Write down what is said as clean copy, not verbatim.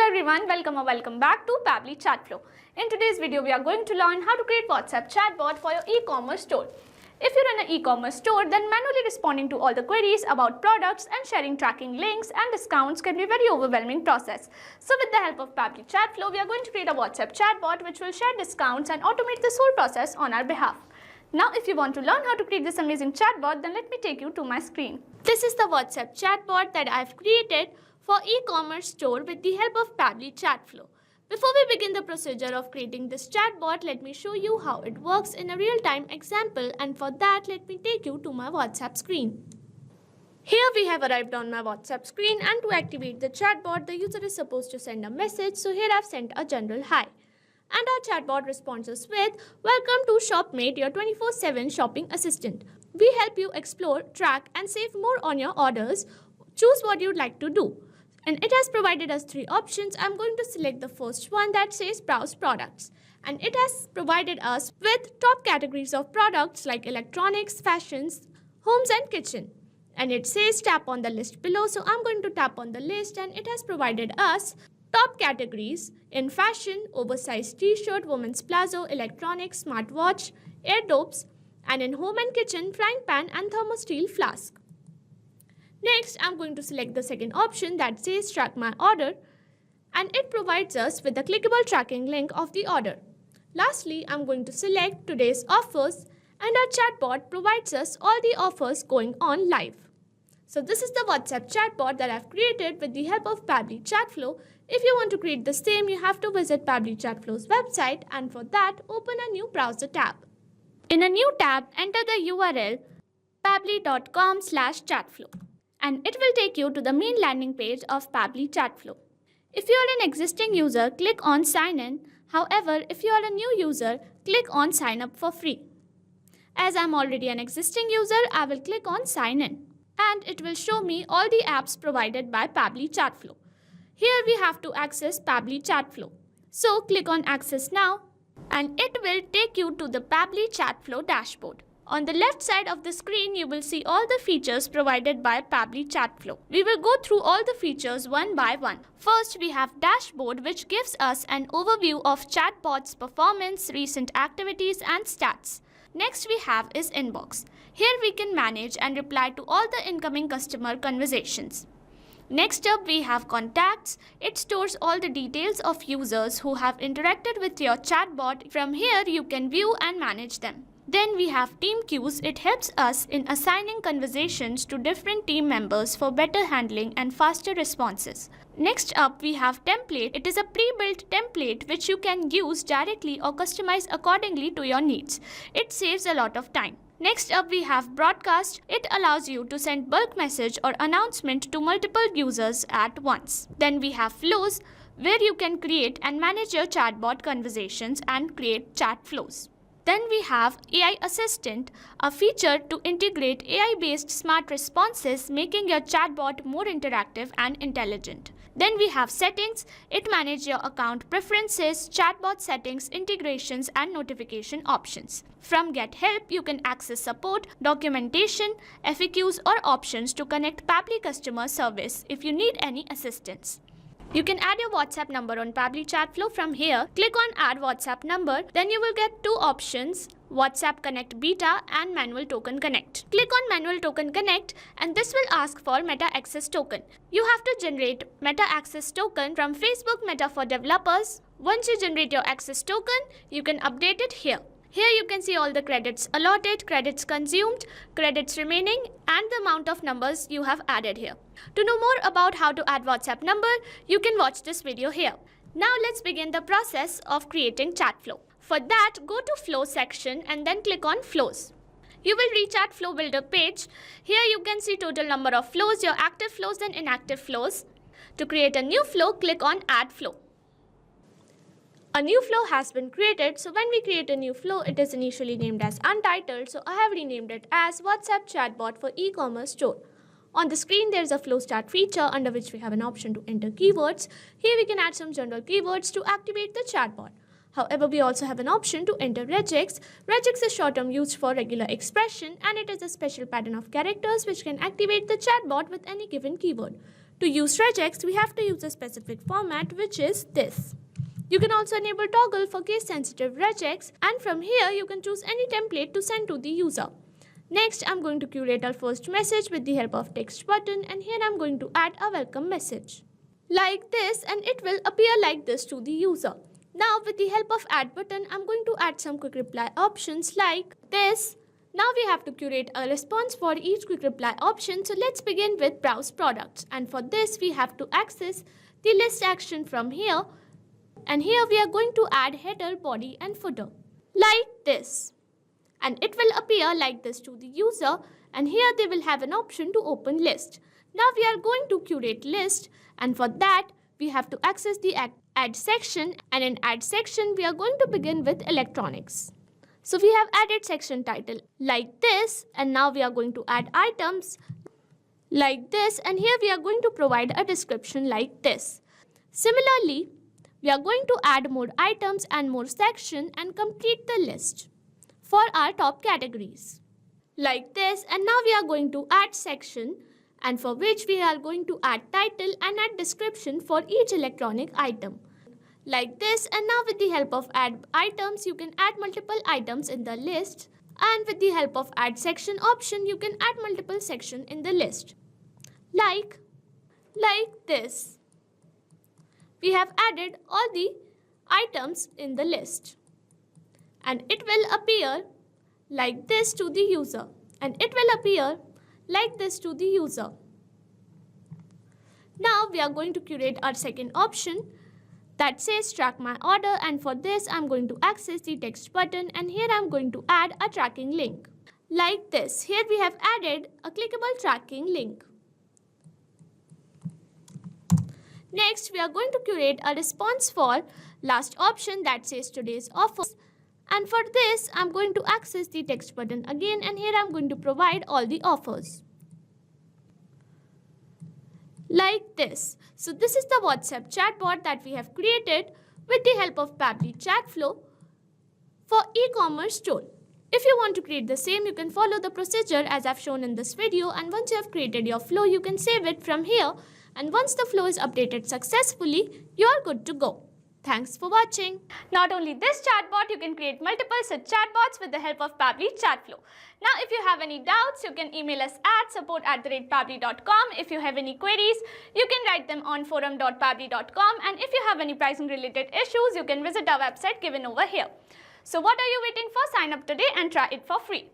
Hello everyone, welcome back to Pabbly Chatflow. In today's video, we are going to learn how to create WhatsApp chatbot for your e-commerce store. If you run an e-commerce store, then manually responding to all the queries about products and sharing tracking links and discounts can be a very overwhelming process. So with the help of Pabbly Chatflow, we are going to create a WhatsApp chatbot which will share discounts and automate this whole process on our behalf. Now if you want to learn how to create this amazing chatbot, then let me take you to my screen. This is the WhatsApp chatbot that I've created for e-commerce store with the help of Pabbly Chatflow. Before we begin the procedure of creating this chatbot, let me show you how it works in a real-time example, and for that let me take you to my WhatsApp screen. Here we have arrived on my WhatsApp screen, and to activate the chatbot, the user is supposed to send a message. So here I've sent a general hi. And our chatbot responds us with, "Welcome to Shopmate, your 24/7 shopping assistant. We help you explore, track and save more on your orders. Choose what you'd like to do." And it has provided us 3 options. I'm going to select the first one that says browse products. And it has provided us with top categories of products like electronics, fashions, homes and kitchen. And it says tap on the list below. So I'm going to tap on the list, and it has provided us top categories in fashion, oversized t-shirt, women's palazzo, electronics, smartwatch, air dopes, and in home and kitchen, frying pan and thermosteel flask. Next, I'm going to select the second option that says track my order, and it provides us with the clickable tracking link of the order. Lastly, I'm going to select today's offers, and our chatbot provides us all the offers going on live. So this is the WhatsApp chatbot that I've created with the help of Pabbly Chatflow. If you want to create the same, you have to visit Pabbly Chatflow's website, and for that, open a new browser tab. In a new tab, enter the URL pabbly.com/chatflow. And it will take you to the main landing page of Pabbly Chatflow. If you are an existing user, click on sign in. However, if you are a new user, click on sign up for free. As I'm already an existing user, I will click on sign in. And it will show me all the apps provided by Pabbly Chatflow. Here we have to access Pabbly Chatflow. So click on access now, and it will take you to the Pabbly Chatflow dashboard. On the left side of the screen, you will see all the features provided by Pabbly Chatflow. We will go through all the features one by one. First, we have Dashboard, which gives us an overview of chatbot's performance, recent activities and stats. Next we have is Inbox. Here we can manage and reply to all the incoming customer conversations. Next up we have Contacts. It stores all the details of users who have interacted with your chatbot. From here you can view and manage them. Then we have Team Queues. It helps us in assigning conversations to different team members for better handling and faster responses. Next up we have Template. It is a pre-built template which you can use directly or customize accordingly to your needs. It saves a lot of time. Next up we have Broadcast. It allows you to send bulk message or announcement to multiple users at once. Then we have Flows, where you can create and manage your chatbot conversations and create chat flows. Then we have AI Assistant, a feature to integrate AI-based smart responses, making your chatbot more interactive and intelligent. Then we have Settings. It manages your account preferences, chatbot settings, integrations and notification options. From Get Help, you can access support, documentation, FAQs or options to connect Pabbly customer service if you need any assistance. You can add your WhatsApp number on Pabbly Chatflow. From here, click on Add WhatsApp Number. Then you will get 2 options, WhatsApp Connect Beta and Manual Token Connect. Click on Manual Token Connect, and this will ask for Meta Access Token. You have to generate Meta Access Token from Facebook Meta for developers. Once you generate your access token, you can update it here. Here you can see all the credits allotted, credits consumed, credits remaining, and the amount of numbers you have added here. To know more about how to add WhatsApp number, you can watch this video here. Now let's begin the process of creating Chatflow. For that, go to Flow section and then click on Flows. You will reach at Flow Builder page. Here you can see total number of flows, your active flows and inactive flows. To create a new flow, click on Add Flow. A new flow has been created. So when we create a new flow, it is initially named as Untitled. So I have renamed it as WhatsApp Chatbot for e-commerce store. On the screen, there is a flow start feature under which we have an option to enter keywords. Here we can add some general keywords to activate the chatbot. However, we also have an option to enter regex. Regex is short term used for regular expression, and it is a special pattern of characters which can activate the chatbot with any given keyword. To use regex, we have to use a specific format, which is this. You can also enable toggle for case-sensitive regex, and from here you can choose any template to send to the user. Next, I'm going to curate our first message with the help of text button, and here I'm going to add a welcome message. Like this, and it will appear like this to the user. Now with the help of add button, I'm going to add some quick reply options like this. Now we have to curate a response for each quick reply option. So let's begin with browse products. And for this, we have to access the list action from here. And here we are going to add header, body and footer. Like this. And it will appear like this to the user. And here they will have an option to open list. Now we are going to curate list. And for that, we have to access the add section. And in add section, we are going to begin with electronics. So we have added section title like this, and now we are going to add items like this, and here we are going to provide a description like this. Similarly, we are going to add more items and more section and complete the list for our top categories like this, and now we are going to add section, and for which we are going to add title and add description for each electronic item. Like this, and now with the help of add items, you can add multiple items in the list, and with the help of add section option, you can add multiple section in the list. Like this. We have added all the items in the list, and it will appear like this to the user, and it will appear like this to the user. Now we are going to curate our second option that says track my order, and for this I'm going to access the text button, and here I'm going to add a tracking link like this. Here we have added a clickable tracking link. Next, we are going to curate a response for last option that says today's offer, and for this I'm going to access the text button again, and here I'm going to provide all the offers like this. So this is the WhatsApp chatbot that we have created with the help of Pabbly Chatflow for e-commerce store. If you want to create the same, you can follow the procedure as I've shown in this video, and once you have created your flow, you can save it from here, and once the flow is updated successfully, you are good to go. Thanks for watching. Not only this chatbot, you can create multiple such chatbots with the help of Pabbly Chatflow. Now, if you have any doubts, you can email us at support@pabbly.com. If you have any queries, you can write them on forum.pabbly.com. And if you have any pricing related issues, you can visit our website given over here. So what are you waiting for? Sign up today and try it for free.